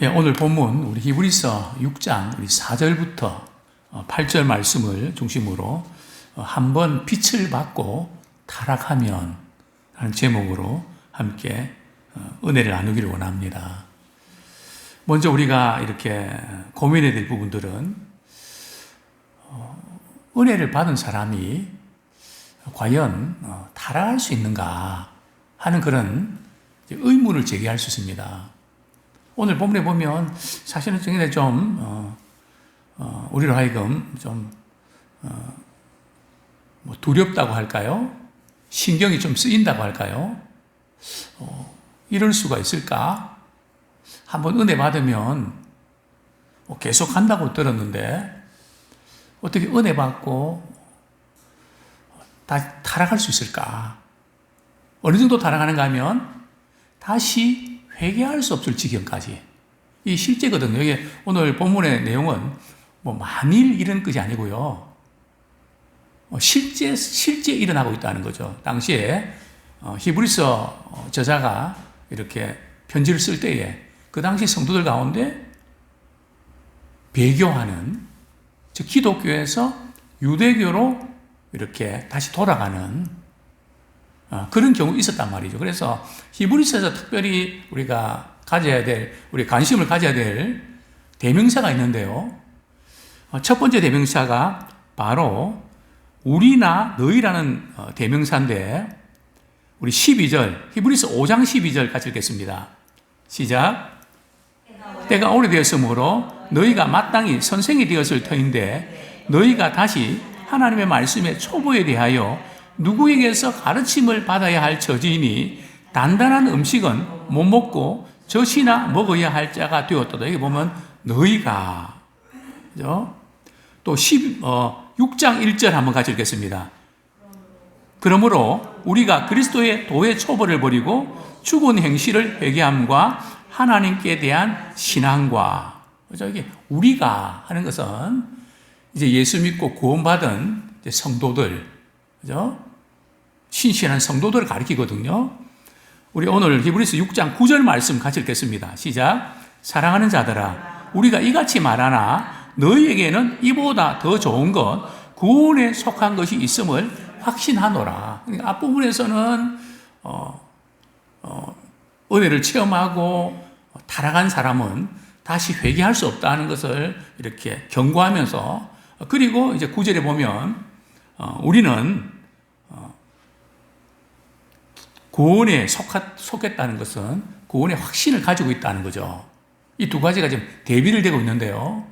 예, 오늘 본문 우리 히브리서 6장 우리 4절부터 8절 말씀을 중심으로 한번 빛을 받고 타락하면 하는 제목으로 함께 은혜를 나누기를 원합니다. 먼저 우리가 이렇게 고민해야 될 부분들은 은혜를 받은 사람이 과연 타락할 수 있는가 하는 그런 의문을 제기할 수 있습니다. 오늘 본문에 보면 사실은 굉장히 좀 우리로 하여금 좀 두렵다고 할까요? 신경이 좀 쓰인다고 할까요? 이럴 수가 있을까? 한번 은혜 받으면 계속 한다고 들었는데 어떻게 은혜 받고 다 타락할 수 있을까? 어느 정도 타락하는가 하면 다시 회개할 수 없을 지경까지. 이 실제거든요. 이게 오늘 본문의 내용은 만일 이런 것이 아니고요. 실제 일어나고 있다는 거죠. 당시에 히브리서 저자가 이렇게 편지를 쓸 때에 그 당시 성도들 가운데 배교하는, 즉 기독교에서 유대교로 이렇게 다시 돌아가는 그런 경우 있었단 말이죠. 그래서 히브리서에서 특별히 우리가 우리 관심을 가져야 될 대명사가 있는데요. 첫 번째 대명사가 바로 우리나 너희라는 대명사인데, 우리 12절, 히브리서 5장 12절 같이 읽겠습니다. 시작. 때가 오래되었으므로 너희가 마땅히 선생이 되었을 터인데 너희가 다시 하나님의 말씀의 초보에 대하여 누구에게서 가르침을 받아야 할 처지이니 단단한 음식은 못 먹고 젖이나 먹어야 할 자가 되었다. 여기 보면 너희가, 그죠? 또 6장 1절 한번 같이 읽겠습니다. 그러므로 우리가 그리스도의 도의 초보를 버리고 죽은 행실을 회개함과 하나님께 대한 신앙과, 그죠? 이게 우리가 하는 것은 이제 예수 믿고 구원받은 성도들, 그죠? 신실한 성도들을 가리키거든요. 우리 오늘 히브리서 6장 9절 말씀 같이 읽겠습니다. 시작. 사랑하는 자들아, 우리가 이같이 말하나 너희에게는 이보다 더 좋은 것, 구원에 속한 것이 있음을 확신하노라. 그러니까 앞부분에서는 은혜를 체험하고 타락한 사람은 다시 회개할 수 없다는 것을 이렇게 경고하면서, 그리고 이제 9절에 보면 우리는 구원에 속했다는 것은 구원의 확신을 가지고 있다는 거죠. 이 두 가지가 지금 대비를 되고 있는데요.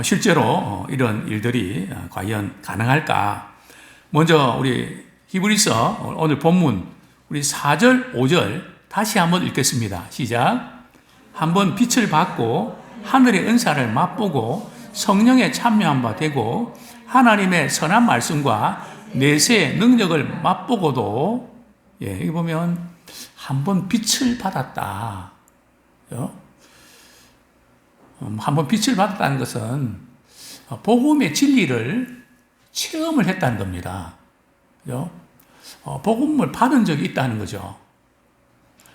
실제로 이런 일들이 과연 가능할까? 먼저 우리 히브리서 오늘 본문 우리 4절, 5절 다시 한번 읽겠습니다. 시작. 한번 빛을 받고 하늘의 은사를 맛보고 성령에 참여한 바 되고 하나님의 선한 말씀과 내세의 능력을 맛보고도, 여기 보면 한번 빛을 받았다. 한번 빛을 받았다는 것은 복음의 진리를 체험을 했다는 겁니다. 복음을 받은 적이 있다는 거죠.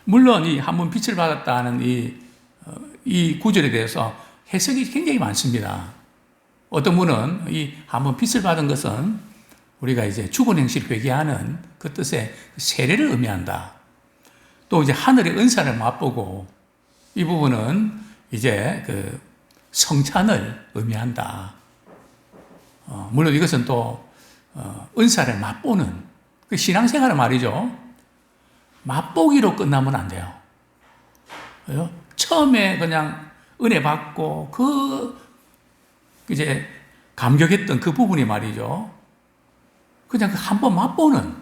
물론 이 한번 빛을 받았다는 이 구절에 대해서 해석이 굉장히 많습니다. 어떤 분은 이 한번 빛을 받은 것은 우리가 이제 죽은 행실을 회개하는 그 뜻의 세례를 의미한다. 또 이제 하늘의 은사를 맛보고, 이 부분은 이제 그 성찬을 의미한다. 물론 이것은 또 은사를 맛보는 그 신앙생활은 말이죠. 맛보기로 끝나면 안 돼요. 처음에 그냥 은혜 받고 이제 감격했던 그 부분이 말이죠. 그냥 한번 맛보는.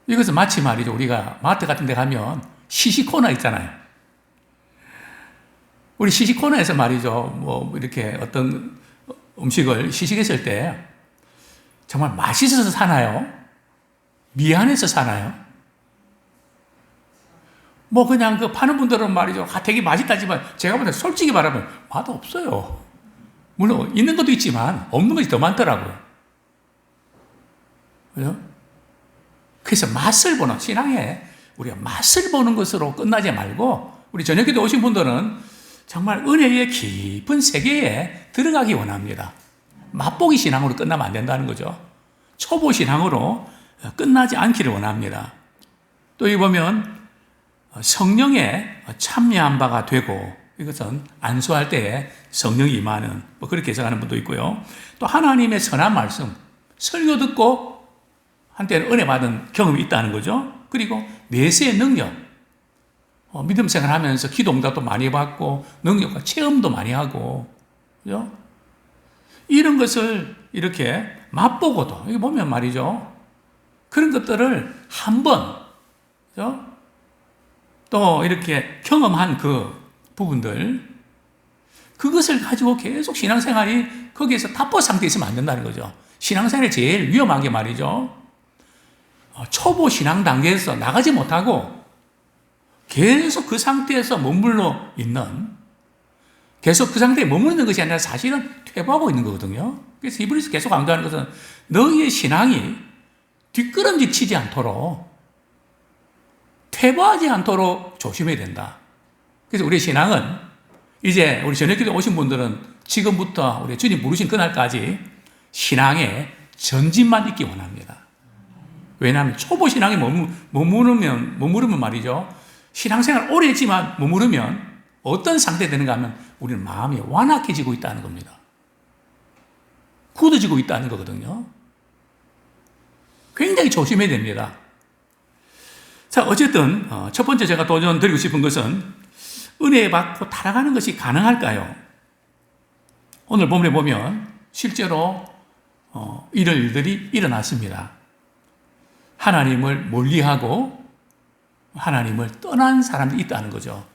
이것은 마치 말이죠. 우리가 마트 같은 데 가면 시식코너 있잖아요. 우리 시식코너에서 말이죠. 이렇게 어떤 음식을 시식했을 때 정말 맛있어서 사나요? 미안해서 사나요? 그냥 그 파는 분들은 말이죠. 되게 맛있다지만 제가 볼 때 솔직히 말하면 맛 없어요. 물론 있는 것도 있지만 없는 것이 더 많더라고요. 그래서 맛을 보는, 신앙에 우리가 맛을 보는 것으로 끝나지 말고 우리 저녁기도 오신 분들은 정말 은혜의 깊은 세계에 들어가기 원합니다. 맛보기 신앙으로 끝나면 안 된다는 거죠. 초보 신앙으로 끝나지 않기를 원합니다. 또 여기 보면 성령에 참여한 바가 되고, 이것은 안수할 때에 성령이 임하는, 뭐 그렇게 해석하는 분도 있고요. 또 하나님의 선한 말씀, 설교 듣고 한때는 은혜 받은 경험이 있다는 거죠. 그리고 내세의 능력, 믿음 생활하면서 기도 응답도 많이 받고 능력과 체험도 많이 하고, 그죠? 이런 것을 이렇게 맛보고도, 여기 보면 말이죠, 그런 것들을 한번, 그죠? 또 이렇게 경험한 그 부분들, 그것을 가지고 계속 신앙생활이 거기에서 타포 상태에 있으면 안 된다는 거죠. 신앙생활이 제일 위험한 게 말이죠, 초보 신앙 단계에서 나가지 못하고 계속 그 상태에서 머물러 있는, 계속 그 상태에 머무르는 것이 아니라 사실은 퇴보하고 있는 거거든요. 그래서 히브리서 계속 강조하는 것은 너희의 신앙이 뒷걸음질 치지 않도록, 퇴보하지 않도록 조심해야 된다. 그래서 우리의 신앙은, 이제 우리 저녁기도 오신 분들은 지금부터 우리 주님 부르신 그날까지 신앙에 전진만 있기 원합니다. 왜냐하면 초보 신앙에 머무르면 말이죠, 신앙생활 오래 했지만 머무르면 어떤 상태 되는가 하면 우리는 마음이 완악해지고 있다는 겁니다. 굳어지고 있다는 거거든요. 굉장히 조심해야 됩니다. 자, 어쨌든 첫 번째 제가 도전 드리고 싶은 것은, 은혜 받고 타락하는 것이 가능할까요? 오늘 본문에 보면 실제로 이런 일들이 일어났습니다. 하나님을 멀리하고 하나님을 떠난 사람들이 있다는 거죠.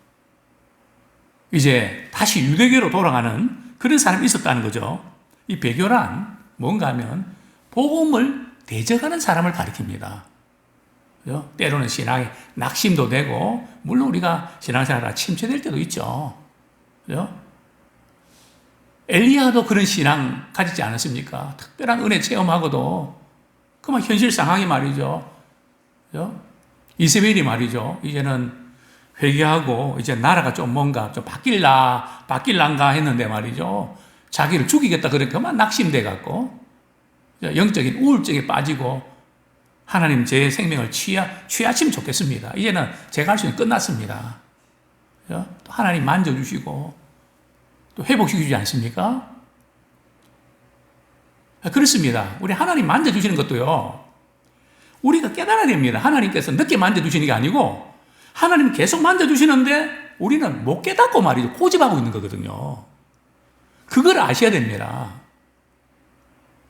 이제 다시 유대교로 돌아가는 그런 사람이 있었다는 거죠. 이 배교란 뭔가 하면 복음을 대적하는 사람을 가리킵니다. 그죠? 때로는 신앙에 낙심도 되고, 물론 우리가 신앙생활에 침체될 때도 있죠. 그죠? 엘리야도 그런 신앙 가지지 않았습니까? 특별한 은혜 체험하고도 그만 현실 상황이 말이죠. 그죠? 이세벨이 말이죠, 이제는 회개하고 이제 나라가 좀 뭔가 좀 바뀔란가 했는데 말이죠, 자기를 죽이겠다 그러니까 그만 낙심돼 갖고 영적인 우울증에 빠지고, 하나님 제 생명을 취하시면 좋겠습니다. 이제는 제가 할 수 있는 끝났습니다. 그죠? 또 하나님 만져주시고 또 회복시키지 않습니까? 그렇습니다. 우리 하나님 만져주시는 것도요, 우리가 깨달아야 됩니다. 하나님께서 늦게 만져주시는 게 아니고 하나님 계속 만져주시는데 우리는 못 깨닫고 말이죠, 고집하고 있는 거거든요. 그걸 아셔야 됩니다.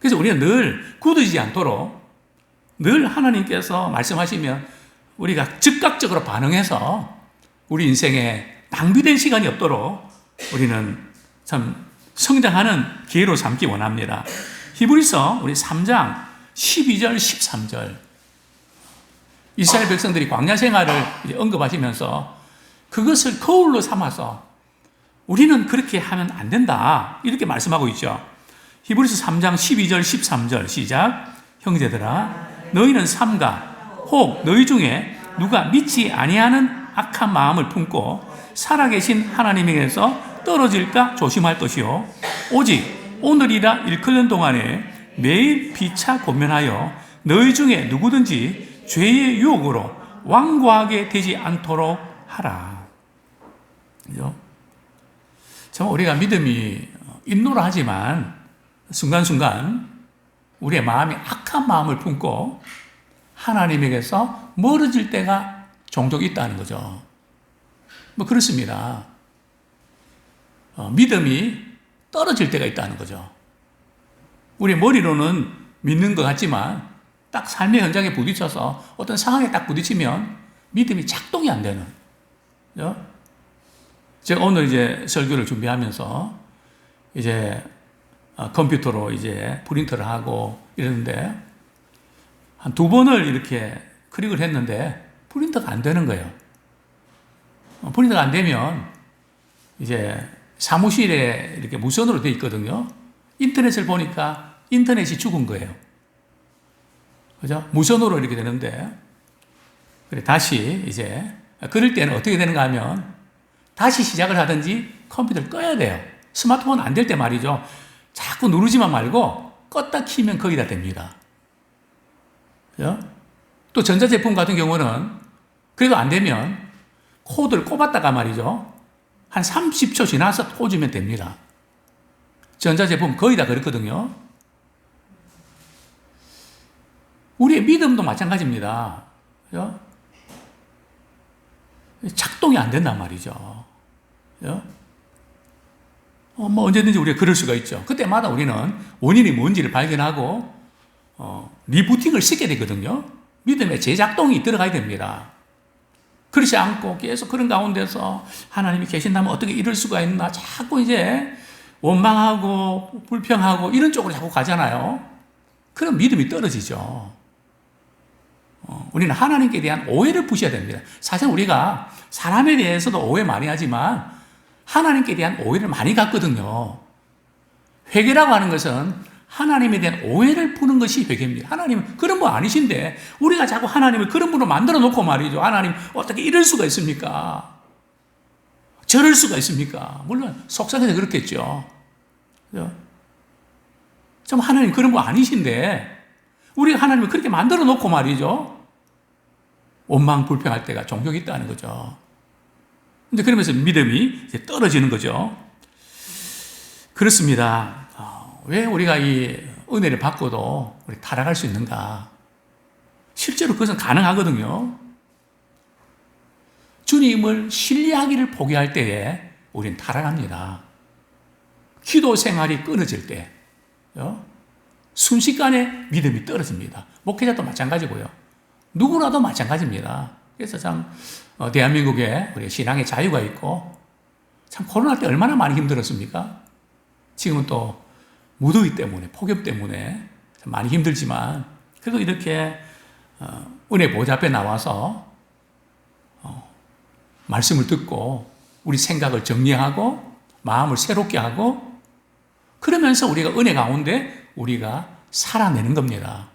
그래서 우리는 늘 굳어지지 않도록, 늘 하나님께서 말씀하시면 우리가 즉각적으로 반응해서 우리 인생에 낭비된 시간이 없도록 우리는 참 성장하는 기회로 삼기 원합니다. 히브리서 우리 3장 12절 13절, 이스라엘 백성들이 광야 생활을 언급하시면서 그것을 거울로 삼아서 우리는 그렇게 하면 안 된다, 이렇게 말씀하고 있죠. 히브리서 3장 12절 13절 시작. 형제들아, 너희는 삼가 혹 너희 중에 누가 믿지 아니하는 악한 마음을 품고 살아계신 하나님에게서 떨어질까 조심할 것이요, 오직 오늘이라 일컫는 동안에 매일 피차 고면하여 너희 중에 누구든지 죄의 유혹으로 완고하게 되지 않도록 하라. 그죠? 참 우리가 믿음이 인노라 하지만 순간순간 우리의 마음이 악한 마음을 품고 하나님에게서 멀어질 때가 종종 있다는 거죠. 뭐 그렇습니다. 믿음이 떨어질 때가 있다는 거죠. 우리 머리로는 믿는 것 같지만 딱 삶의 현장에 부딪혀서 어떤 상황에 딱 부딪히면 믿음이 작동이 안 되는. 그죠? 제가 오늘 이제 설교를 준비하면서 이제 컴퓨터로 이제 프린터를 하고 이러는데 한 2번을 이렇게 클릭을 했는데 프린터가 안 되는 거예요. 프린터가 안 되면 이제 사무실에 이렇게 무선으로 되어 있거든요. 인터넷을 보니까 인터넷이 죽은 거예요. 그죠? 무선으로 이렇게 되는데, 그래 다시 이제 그럴 때는 어떻게 되는가 하면 다시 시작을 하든지 컴퓨터를 꺼야 돼요. 스마트폰 안 될 때 말이죠. 자꾸 누르지만 말고 껐다 키면 거의 다 됩니다. 그죠? 또 전자제품 같은 경우는 그래도 안 되면 코드를 꼽았다가 말이죠. 한 30초 지나서 꽂으면 됩니다. 전자제품 거의 다 그렇거든요. 우리의 믿음도 마찬가지입니다. 그죠? 작동이 안 된단 말이죠. 그죠? 뭐 언제든지 우리가 그럴 수가 있죠. 그때마다 우리는 원인이 뭔지를 발견하고 리부팅을 시켜야 되거든요. 믿음의 재작동이 들어가야 됩니다. 그렇지 않고 계속 그런 가운데서 하나님이 계신다면 어떻게 이럴 수가 있나 자꾸 이제 원망하고 불평하고 이런 쪽으로 자꾸 가잖아요. 그럼 믿음이 떨어지죠. 우리는 하나님께 대한 오해를 푸셔야 됩니다. 사실 우리가 사람에 대해서도 오해 많이 하지만 하나님께 대한 오해를 많이 갖거든요. 회개라고 하는 것은 하나님에 대한 오해를 푸는 것이 회개입니다. 하나님은 그런 분 아니신데 우리가 자꾸 하나님을 그런 분으로 만들어 놓고 말이죠. 하나님 어떻게 이럴 수가 있습니까? 저럴 수가 있습니까? 물론 속상해서 그렇겠죠. 참 하나님 그런 분 아니신데 우리가 하나님을 그렇게 만들어 놓고 말이죠. 원망 불평할 때가 종종 있다는 거죠. 근데 그러면서 믿음이 이제 떨어지는 거죠. 그렇습니다. 왜 우리가 이 은혜를 받고도 우리 타락할 수 있는가? 실제로 그것은 가능하거든요. 주님을 신뢰하기를 포기할 때에 우리는 타락합니다. 기도 생활이 끊어질 때, 순식간에 믿음이 떨어집니다. 목회자도 마찬가지고요. 누구라도 마찬가지입니다. 그래서 참 대한민국에 우리 신앙의 자유가 있고 참 코로나 때 얼마나 많이 힘들었습니까? 지금은 또 무더위 때문에 폭염 때문에 많이 힘들지만 그래도 이렇게 은혜 보좌 앞에 나와서 말씀을 듣고 우리 생각을 정리하고 마음을 새롭게 하고 그러면서 우리가 은혜 가운데 우리가 살아내는 겁니다.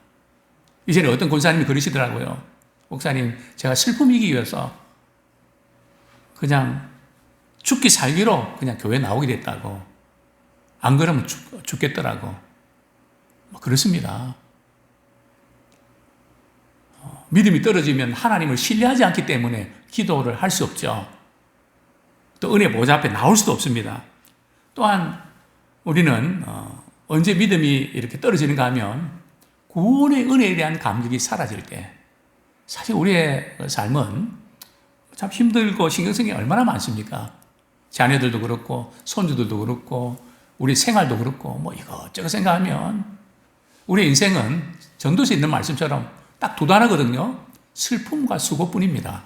이전에 어떤 권사님이 그러시더라고요. 목사님, 제가 슬픔 이기기 위해서 그냥 죽기 살기로 그냥 교회 나오게 됐다고. 안 그러면 죽겠더라고. 뭐 그렇습니다. 믿음이 떨어지면 하나님을 신뢰하지 않기 때문에 기도를 할 수 없죠. 또 은혜 보좌 앞에 나올 수도 없습니다. 또한 우리는 언제 믿음이 이렇게 떨어지는가 하면 구원의 은혜에 대한 감격이 사라질 때 사실 우리의 삶은 참 힘들고 신경 쓰는 게 얼마나 많습니까? 자녀들도 그렇고 손주들도 그렇고 우리 생활도 그렇고 뭐 이것저것 생각하면 우리 인생은 전도서에 있는 말씀처럼 딱 두 단어거든요. 슬픔과 수고뿐입니다.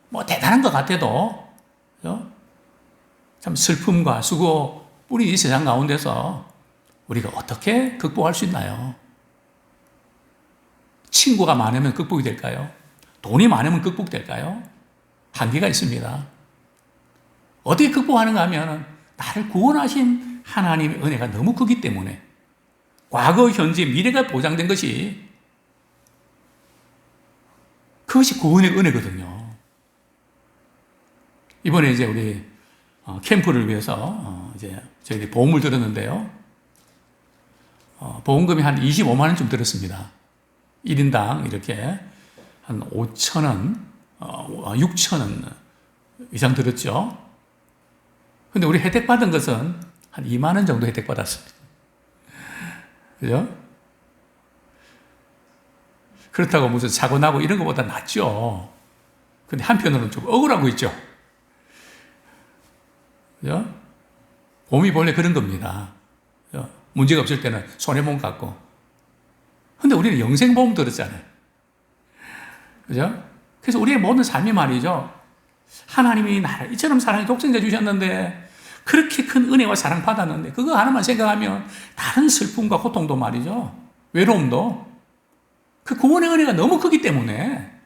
뭐 대단한 것 같아도 참 슬픔과 수고뿐이 이 세상 가운데서 우리가 어떻게 극복할 수 있나요? 친구가 많으면 극복이 될까요? 돈이 많으면 극복될까요? 한계가 있습니다. 어떻게 극복하는가 하면 나를 구원하신 하나님의 은혜가 너무 크기 때문에 과거, 현재, 미래가 보장된 것이 그것이 구원의 은혜거든요. 이번에 이제 우리 캠프를 위해서 이제 저희들이 보험을 들었는데요. 보험금이 한 25만 원쯤 들었습니다. 1인당 이렇게 한 5천 원, 6천 원 이상 들었죠. 근데 우리 혜택 받은 것은 한 2만 원 정도 혜택 받았습니다. 그죠? 그렇다고 무슨 사고 나고 이런 것보다 낫죠. 근데 한편으로는 좀 억울하고 있죠. 그죠? 보험이 본래 그런 겁니다. 그죠? 문제가 없을 때는 손해보험 갖고. 근데 우리는 영생보험 들었잖아요. 그죠? 그래서 우리의 모든 삶이 말이죠. 하나님이 나를 이처럼 사랑의 독생자 주셨는데, 그렇게 큰 은혜와 사랑 받았는데, 그거 하나만 생각하면 다른 슬픔과 고통도 말이죠. 외로움도. 그 구원의 은혜가 너무 크기 때문에,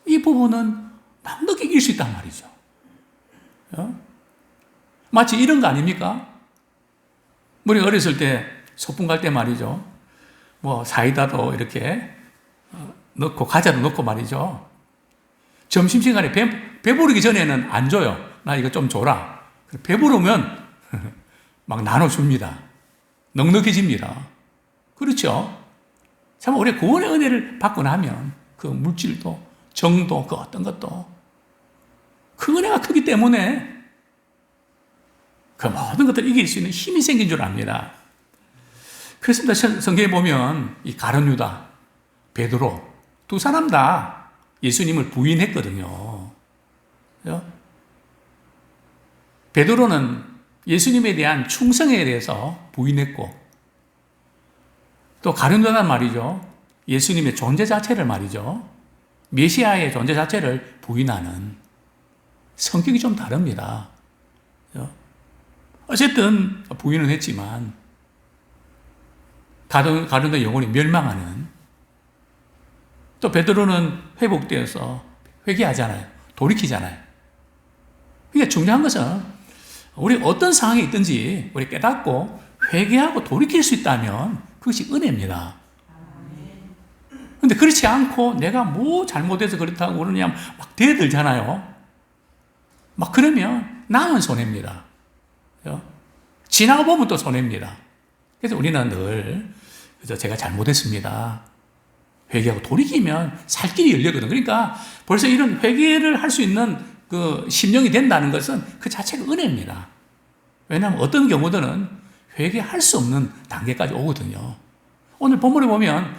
이 부분은 막 늦게 이길 수 있단 말이죠. 마치 이런 거 아닙니까? 우리 어렸을 때 소풍 갈 때 말이죠. 뭐 사이다도 이렇게 넣고 과자도 넣고 말이죠. 점심시간에 배부르기 전에는 안 줘요. 나 이거 좀 줘라. 배부르면 막 나눠줍니다. 넉넉해집니다. 그렇죠? 참, 우리 구원의 은혜를 받고 나면 그 물질도, 정도, 그 어떤 것도 그 은혜가 크기 때문에 그 모든 것들을 이길 수 있는 힘이 생긴 줄 압니다. 그렇습니다. 성경에 보면 이 가룟 유다, 베드로 두 사람 다 예수님을 부인했거든요. 그죠? 베드로는 예수님에 대한 충성에 대해서 부인했고, 또 가룟 유다는 말이죠, 예수님의 존재 자체를 말이죠, 메시아의 존재 자체를 부인하는, 성격이 좀 다릅니다. 그죠? 어쨌든 부인은 했지만 가룟 유다 영혼이 멸망하는, 또 베드로는 회복되어서 회개하잖아요. 돌이키잖아요. 그러니까 중요한 것은 우리 어떤 상황에 있든지 우리 깨닫고 회개하고 돌이킬 수 있다면 그것이 은혜입니다. 근데 그렇지 않고 내가 뭐 잘못해서 그렇다고 그러냐 막 대들잖아요. 막 그러면 남은 손해입니다. 지나가 보면 또 손해입니다. 그래서 우리는 늘 그래서 제가 잘못했습니다. 회개하고 돌이키면 살 길이 열리거든. 그러니까 벌써 이런 회개를 할 수 있는 그 심령이 된다는 것은 그 자체가 은혜입니다. 왜냐하면 어떤 경우들은 회개할 수 없는 단계까지 오거든요. 오늘 본문에 보면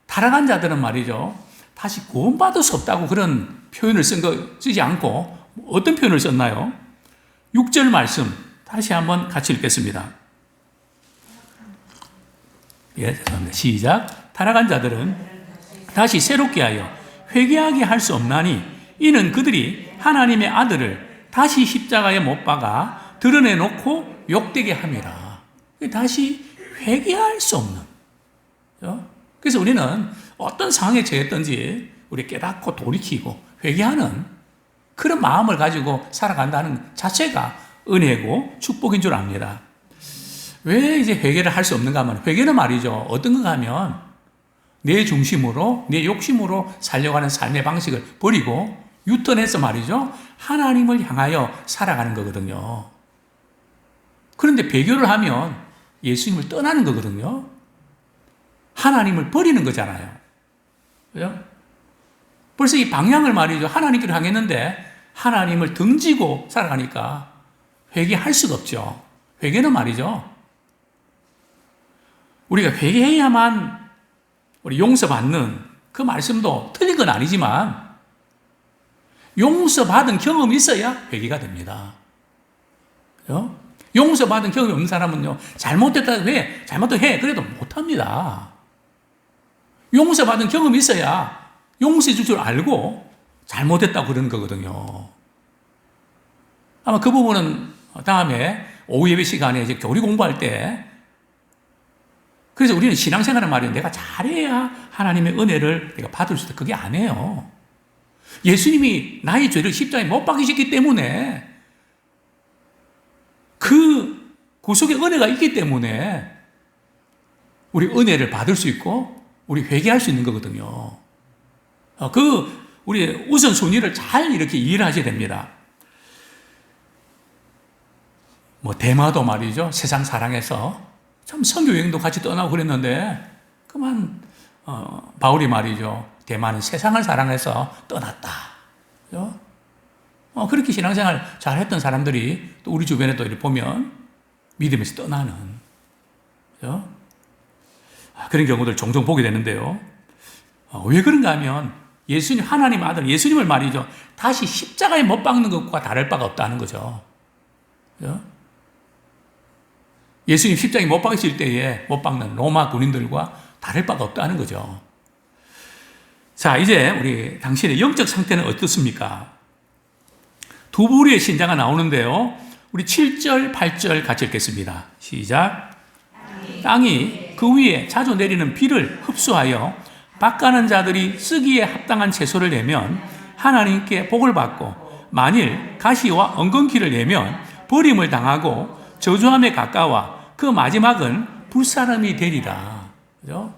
타락한 자들은 말이죠, 다시 구원받을 수 없다고 그런 표현을 쓰지 않고 어떤 표현을 썼나요? 6절 말씀 다시 한번 같이 읽겠습니다. 예, 죄송합니다. 시작. 타락한 자들은 다시 새롭게 하여 회개하게 할 수 없나니 이는 그들이 하나님의 아들을 다시 십자가에 못 박아 드러내놓고 욕되게 함이라. 다시 회개할 수 없는. 그래서 우리는 어떤 상황에 처했든지 우리 깨닫고 돌이키고 회개하는 그런 마음을 가지고 살아간다는 자체가 은혜고 축복인 줄 압니다. 왜 이제 회개를 할 수 없는가 하면, 회개는 말이죠, 어떤 건가 하면 내 중심으로, 내 욕심으로 살려가는 삶의 방식을 버리고 유턴해서 말이죠, 하나님을 향하여 살아가는 거거든요. 그런데 배교를 하면 예수님을 떠나는 거거든요. 하나님을 버리는 거잖아요. 그죠? 벌써 이 방향을 말이죠, 하나님께로 향했는데 하나님을 등지고 살아가니까 회개할 수가 없죠. 회개는 말이죠, 우리가 회개해야만 우리 용서받는 그 말씀도 틀린 건 아니지만 용서받은 경험이 있어야 회개가 됩니다. 그죠? 용서받은 경험이 없는 사람은요, 잘못됐다고 해, 잘못도 해, 그래도 못합니다. 용서받은 경험이 있어야 용서해 줄 줄 알고 잘못했다고 그러는 거거든요. 아마 그 부분은 다음에 오후 예배 시간에 이제 교리 공부할 때, 그래서 우리는 신앙생활은 말이에요, 내가 잘해야 하나님의 은혜를 내가 받을 수 있다. 그게 아니에요. 예수님이 나의 죄를 십자가에 못 박이셨기 때문에, 그 구속의 은혜가 있기 때문에 우리 은혜를 받을 수 있고 우리 회개할 수 있는 거거든요. 우리 우선순위를 잘 이렇게 이해를 하셔야 됩니다. 대마도 말이죠, 세상 사랑해서 참 선교 여행도 같이 떠나고 그랬는데 그만 바울이 말이죠, 대마는 세상을 사랑해서 떠났다. 그죠? 그렇게 신앙생활 잘했던 사람들이 또 우리 주변에 또 이렇게 보면 믿음에서 떠나는, 그죠? 그런 경우들 종종 보게 되는데요. 왜 그런가 하면 예수님, 하나님 아들 예수님을 말이죠, 다시 십자가에 못 박는 것과 다를 바가 없다는 거죠. 그죠? 예수님 십자가에 못 박으실 때에 못 박는 로마 군인들과 다를 바가 없다는 거죠. 자, 이제 우리 당신의 영적 상태는 어떻습니까? 두 부류의 신자가 나오는데요. 우리 7절, 8절 같이 읽겠습니다. 시작. 땅이 그 위에 자주 내리는 비를 흡수하여 밭가는 자들이 쓰기에 합당한 채소를 내면 하나님께 복을 받고, 만일 가시와 엉겅퀴를 내면 버림을 당하고 저주함에 가까워 그 마지막은 불사름이 되리라. 그죠?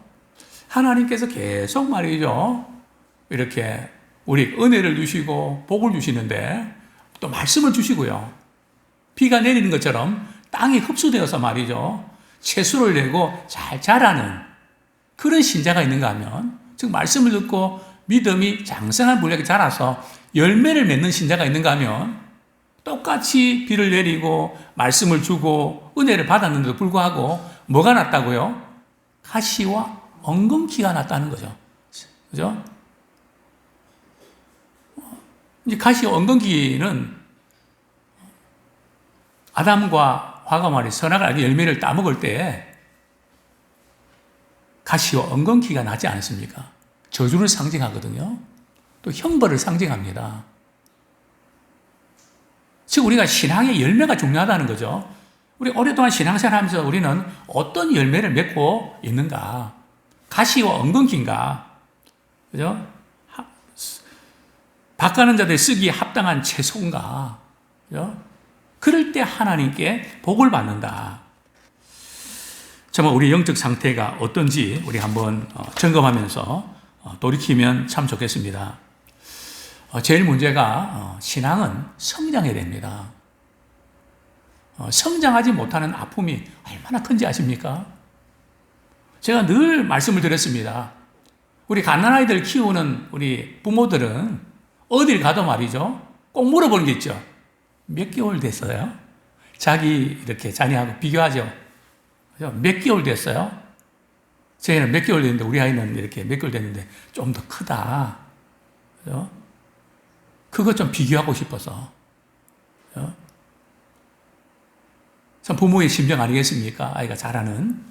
하나님께서 계속 말이죠, 이렇게 우리 은혜를 주시고 복을 주시는데 또 말씀을 주시고요. 비가 내리는 것처럼 땅이 흡수되어서 말이죠. 채수를 내고 잘 자라는 그런 신자가 있는가 하면, 즉 말씀을 듣고 믿음이 장성한 분에게 자라서 열매를 맺는 신자가 있는가 하면 똑같이 비를 내리고 말씀을 주고 은혜를 받았는데도 불구하고 뭐가 났다고요? 가시와 엉겅퀴가 났다는 거죠. 그죠? 이제 가시와 엉겅퀴는 아담과 화가 말이 선악을 알게 열매를 따먹을 때 가시와 엉겅퀴가 나지 않습니까? 저주를 상징하거든요. 또 형벌을 상징합니다. 즉 우리가 신앙의 열매가 중요하다는 거죠. 우리 오랫동안 신앙생활 하면서 우리는 어떤 열매를 맺고 있는가? 가시와 엉겅퀴인가? 그죠? 밭가는 자들 쓰기에 합당한 채소인가? 그죠? 그럴 때 하나님께 복을 받는다. 정말 우리 영적 상태가 어떤지 우리 한번 점검하면서 돌이키면 참 좋겠습니다. 제일 문제가 신앙은 성장해야 됩니다. 성장하지 못하는 아픔이 얼마나 큰지 아십니까? 제가 늘 말씀을 드렸습니다. 우리 갓난아이들 키우는 우리 부모들은 어딜 가도 말이죠. 꼭 물어보는 게 있죠. 몇 개월 됐어요? 자기 이렇게 자녀하고 비교하죠. 몇 개월 됐어요? 저희는 몇 개월 됐는데 우리 아이는 이렇게 몇 개월 됐는데 좀 더 크다. 그죠? 그거 좀 비교하고 싶어서. 그죠? 참 부모의 심정 아니겠습니까? 아이가 자라는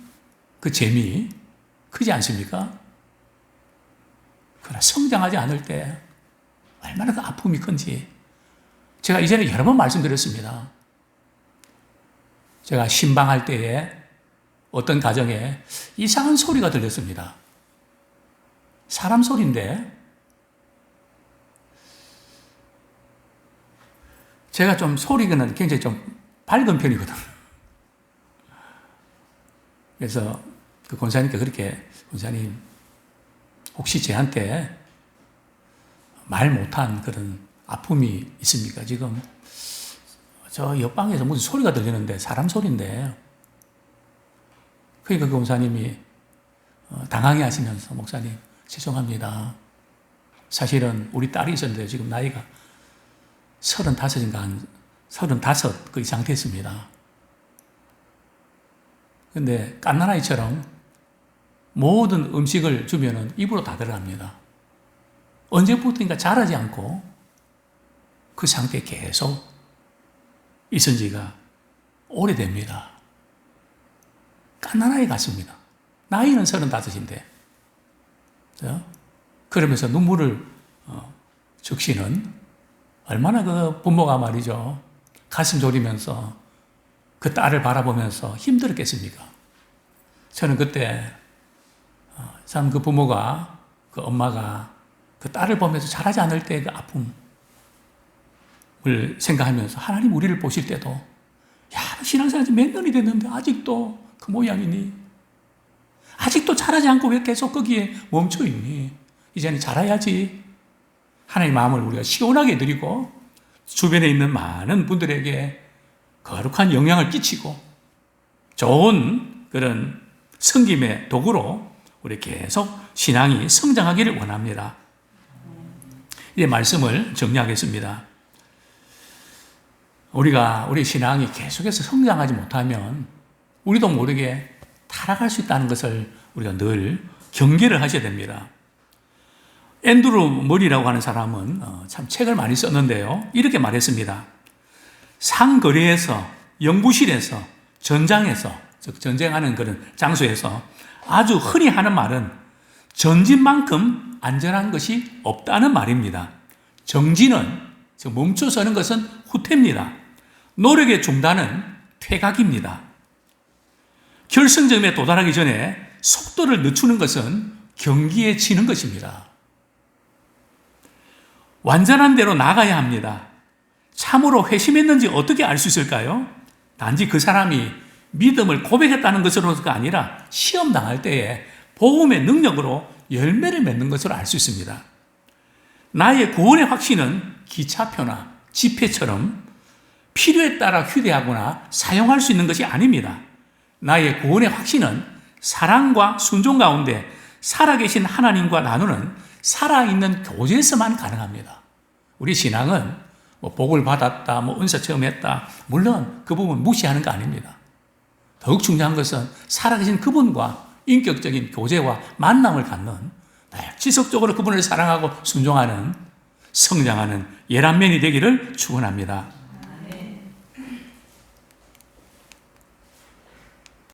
그 재미 크지 않습니까? 그러나 성장하지 않을 때 얼마나 그 아픔이 큰지 제가 이전에 여러 번 말씀드렸습니다. 제가 신방할 때에 어떤 가정에 이상한 소리가 들렸습니다. 사람 소리인데 제가 좀 소리는 굉장히 좀 밝은 편이거든요. 그래서 그 권사님께 그렇게, 권사님 혹시 저한테 말 못한 그런 아픔이 있습니까? 지금 저 옆방에서 무슨 소리가 들리는데 사람 소리인데. 그러니까 그 권사님이 당황해 하시면서, 목사님 죄송합니다. 사실은 우리 딸이 있었는데 지금 나이가 35인가 35 그 이상 됐습니다. 근데 갓난아이처럼 모든 음식을 주면은 입으로 다 들어갑니다. 언제부터인가 자라지 않고 그 상태에 계속 있은 지가 오래됩니다. 갓난아이 같습니다. 나이는 35인데. 그러면서 눈물을 적시는 얼마나 그 부모가 말이죠. 가슴 졸이면서 그 딸을 바라보면서 힘들었겠습니까? 저는 그때 참 그 부모가, 그 엄마가 그 딸을 보면서 자라지 않을 때 그 아픔을 생각하면서 하나님 우리를 보실 때도, 야, 신앙생활 몇 년이 됐는데 아직도 그 모양이니? 아직도 자라지 않고 왜 계속 거기에 멈춰있니? 이제는 자라야지. 하나님의 마음을 우리가 시원하게 드리고 주변에 있는 많은 분들에게 거룩한 영향을 끼치고 좋은 그런 섬김의 도구로 우리 계속 신앙이 성장하기를 원합니다. 이제 말씀을 정리하겠습니다. 우리 신앙이 계속해서 성장하지 못하면 우리도 모르게 타락할 수 있다는 것을 우리가 늘 경계를 하셔야 됩니다. 앤드루 머리라고 하는 사람은 참 책을 많이 썼는데요. 이렇게 말했습니다. 상거리에서, 연구실에서, 전장에서, 즉 전쟁하는 그런 장소에서 아주 흔히 하는 말은 전진만큼 안전한 것이 없다는 말입니다. 정진은, 즉 멈춰서는 것은 후퇴입니다. 노력의 중단은 퇴각입니다. 결승점에 도달하기 전에 속도를 늦추는 것은 경기에 지는 것입니다. 완전한 대로 나가야 합니다. 참으로 회심했는지 어떻게 알 수 있을까요? 단지 그 사람이 믿음을 고백했다는 것으로가 아니라 시험 당할 때에 복음의 능력으로 열매를 맺는 것으로 알 수 있습니다. 나의 구원의 확신은 기차표나 지폐처럼 필요에 따라 휴대하거나 사용할 수 있는 것이 아닙니다. 나의 구원의 확신은 사랑과 순종 가운데 살아계신 하나님과 나누는 살아있는 교제에서만 가능합니다. 우리 신앙은 복을 받았다, 은사 체험했다, 물론 그 부분 무시하는 거 아닙니다. 더욱 중요한 것은 살아계신 그분과 인격적인 교제와 만남을 갖는, 지속적으로 그분을 사랑하고 순종하는, 성장하는 예란면이 되기를 축원합니다.